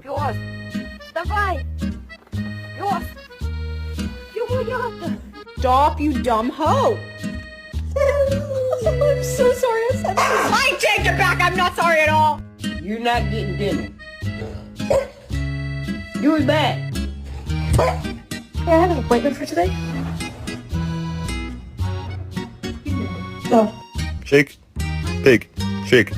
Пес! Вставай! Пес! Чего я-то? Stop, you dumb hoe! I'm so sorry I said that. I take it back! I'm not sorry at all! You're not getting dinner. Give it back. I have an appointment for today. Oh. Shake. Pig. Shake.